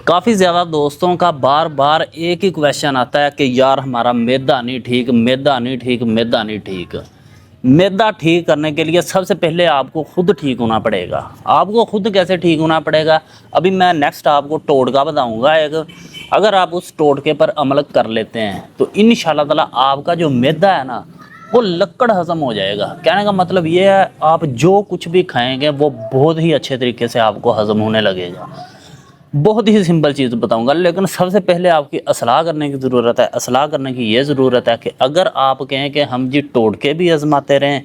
काफ़ी ज़्यादा दोस्तों का बार बार एक ही क्वेश्चन आता है कि यार हमारा मैदा नहीं ठीक, मैदा नहीं ठीक, मैदा नहीं ठीक। मैदा ठीक करने के लिए सबसे पहले आपको खुद ठीक होना पड़ेगा। आपको खुद कैसे ठीक होना पड़ेगा, अभी मैं नेक्स्ट आपको टोटका बताऊंगा एक। अगर आप उस टोटके पर अमल कर लेते हैं तो इंशाल्लाह ताला आपका जो मैदा है ना वो लक्कड़ हज़म हो जाएगा। कहने का मतलब ये है, आप जो कुछ भी खाएंगे वो बहुत ही अच्छे तरीके से आपको हज़म होने लगेगा। बहुत ही सिंपल चीज़ बताऊंगा, लेकिन सबसे पहले आपकी असलाह करने की ज़रूरत है। असलाह करने की ये ज़रूरत है कि अगर आप कहें कि हम जी टोटके भी आजमाते रहें,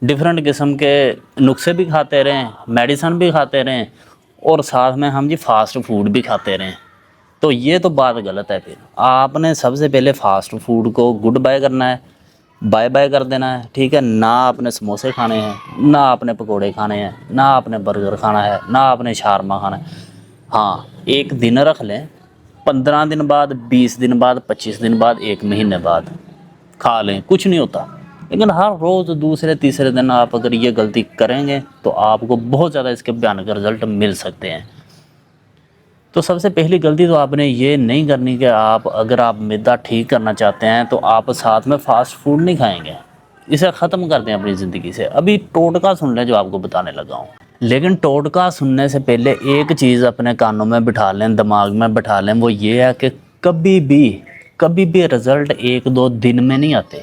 डिफरेंट किस्म के नुस्खे भी खाते रहें, मेडिसन भी खाते रहें और साथ में हम जी फास्ट फूड भी खाते रहें, तो ये तो बात गलत है। फिर आपने सबसे पहले फास्ट फूड को गुड बाय करना है, बाय बाय कर देना है, ठीक है। ना आपने समोसे खाने हैं, ना आपने पकोड़े खाने हैं, ना आपने बर्गर खाना है, ना आपने शारमा खाना है। हाँ, एक दिन रख लें, 15 दिन बाद, 20 दिन बाद, 25 दिन बाद, 1 महीने बाद खा लें, कुछ नहीं होता। लेकिन हर रोज़ दूसरे तीसरे दिन आप अगर ये गलती करेंगे तो आपको बहुत ज़्यादा इसके भयानक रिजल्ट मिल सकते हैं। तो सबसे पहली गलती तो आपने ये नहीं करनी कि अगर आप मैदा ठीक करना चाहते हैं तो आप साथ में फ़ास्ट फूड नहीं खाएंगे। इसे ख़त्म कर दें अपनी ज़िंदगी से। अभी टोटका सुन लें जो आपको बताने लगा हूँ, लेकिन टोटका सुनने से पहले एक चीज़ अपने कानों में बिठा लें, दिमाग में बिठा लें, वो ये है कि कभी भी रिज़ल्ट 1-2 दिन में नहीं आते।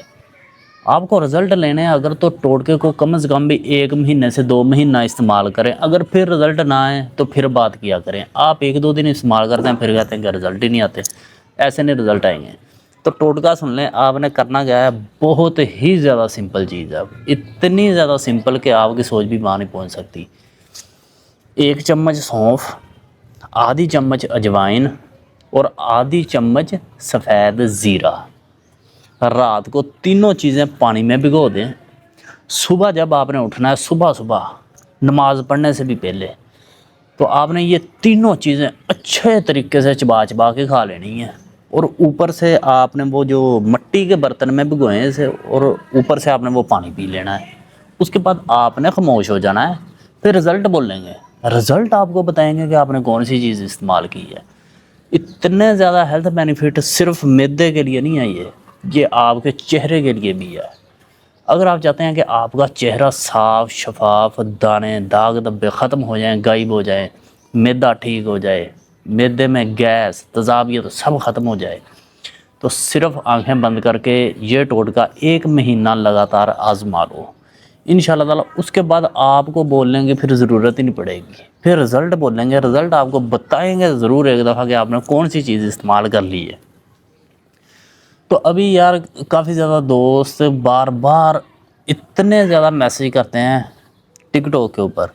आपको रिज़ल्ट लेने हैं अगर, तो टोटके को कम से कम भी 1 महीने से 2 महीना इस्तेमाल करें। अगर फिर रिज़ल्ट ना आए तो फिर बात किया करें। आप 1-2 दिन इस्तेमाल करते हैं फिर कहते हैं कि रिज़ल्ट ही नहीं आते, ऐसे नहीं रिज़ल्ट आएंगे। तो टोटका सुन लें, आपने करना क्या है, बहुत ही ज़्यादा सिंपल चीज़ है। इतनी ज़्यादा सिंपल कि आपकी सोच भी वहाँ नहीं पहुँच सकती। 1 चम्मच सौंफ, आधी चम्मच अजवाइन और आधी चम्मच सफ़ेद ज़ीरा, रात को तीनों चीज़ें पानी में भिगो दें। सुबह जब आपने उठना है, सुबह नमाज़ पढ़ने से भी पहले, तो आपने ये तीनों चीज़ें अच्छे तरीके से चबा के खा लेनी है। और ऊपर से आपने वो जो मिट्टी के बर्तन में भिगोए हैं इसे, और ऊपर से आपने वो पानी पी लेना है। उसके बाद आपने खामोश हो जाना है, फिर रिज़ल्ट बोलेंगे। रिज़ल्ट आपको बताएंगे कि आपने कौन सी चीज़ इस्तेमाल की है। इतने ज़्यादा हेल्थ बेनिफिट सिर्फ मैदे के लिए नहीं है, ये आपके चेहरे के लिए भी है। अगर आप चाहते हैं कि आपका चेहरा साफ़ शफाफ, दाने दाग धब्बे ख़त्म हो जाएं, गायब हो जाए, मैदा ठीक हो जाए, मैदे में गैस तेज़ाबियत सब ख़त्म हो जाए, तो सिर्फ आंखें बंद करके ये टोटका 1 महीना लगातार आज़मा लो। इंशाल्लाह ताला उसके बाद आपको बोलने की फिर ज़रूरत ही नहीं पड़ेगी। फिर रिज़ल्ट बोलेंगे, रिज़ल्ट आपको बताएंगे ज़रूर एक दफ़ा कि आपने कौन सी चीज़ इस्तेमाल कर ली है। तो अभी यार काफ़ी ज़्यादा दोस्त बार बार इतने ज़्यादा मैसेज करते हैं टिकटॉक के ऊपर,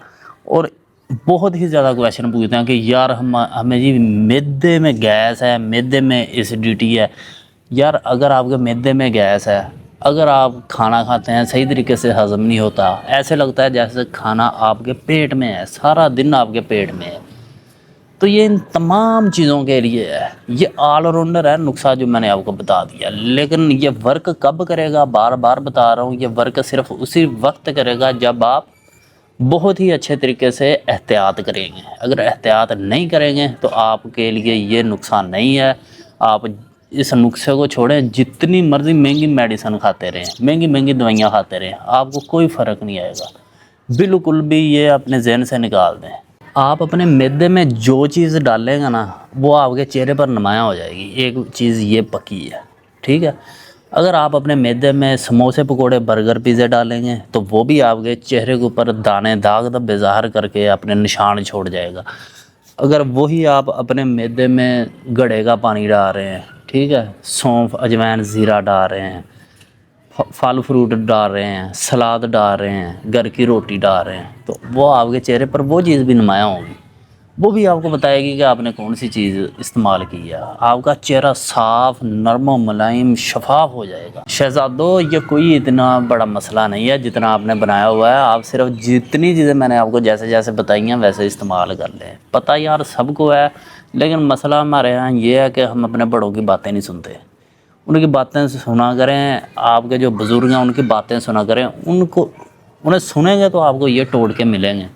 और बहुत ही ज़्यादा क्वेश्चन पूछते हैं कि यार हमें जी मैदे में गैस है, मैदे में एसिडिटी है। यार अगर आपके मैदे में गैस है, अगर आप खाना खाते हैं सही तरीके से हज़म नहीं होता, ऐसे लगता है जैसे खाना आपके पेट में है, सारा दिन आपके पेट में है, तो ये इन तमाम चीज़ों के लिए है। ये ऑलराउंडर है नुस्खा जो मैंने आपको बता दिया। लेकिन ये वर्क कब करेगा, बार बार बता रहा हूँ, ये वर्क सिर्फ उसी वक्त करेगा जब आप बहुत ही अच्छे तरीके से एहतियात करेंगे। अगर एहतियात नहीं करेंगे तो आपके लिए ये नुकसान नहीं है। आप इस नुस्खे को छोड़ें, जितनी मर्ज़ी महंगी मेडिसिन खाते रहें, महंगी दवाइयाँ खाते रहें, आपको कोई फ़र्क नहीं आएगा। बिल्कुल भी ये अपने जहन से निकाल दें। आप अपने मैदे में जो चीज़ डालेंगे ना वो आपके चेहरे पर नुमायाँ हो जाएगी। एक चीज़ ये पक्की है, ठीक है। अगर आप अपने मैदे में समोसे पकोड़े बर्गर पिज़्ज़ा डालेंगे तो वो भी आपके चेहरे के ऊपर दाने दाग धब्बे ज़ाहिर करके अपने निशान छोड़ जाएगा। अगर वही आप अपने मैदे में गड़े का पानी डाल रहे हैं, ठीक है, सौंफ अजवाइन ज़ीरा डाल रहे हैं, फल फ्रूट डाल रहे हैं, सलाद डाल रहे हैं, घर की रोटी डाल रहे हैं, तो वो आपके चेहरे पर वो चीज़ भी नुमायाँ होगी। वो भी आपको बताएगी कि आपने कौन सी चीज़ इस्तेमाल की है। आपका चेहरा साफ़, नरम, मुलायम, शफाफ हो जाएगा। शहज़ादों, ये कोई इतना बड़ा मसला नहीं है जितना आपने बनाया हुआ है। आप सिर्फ जितनी चीज़ें मैंने आपको जैसे जैसे बताई हैं वैसे इस्तेमाल कर लें। पता यार सबको है, लेकिन मसला हमारे यहाँ ये है कि हम अपने बड़ों की बातें नहीं सुनते। उनकी बातें सुना करें, आपके जो बुज़ुर्ग हैं उनकी बातें सुना करें, उन्हें सुनेंगे तो आपको ये टोटके मिलेंगे।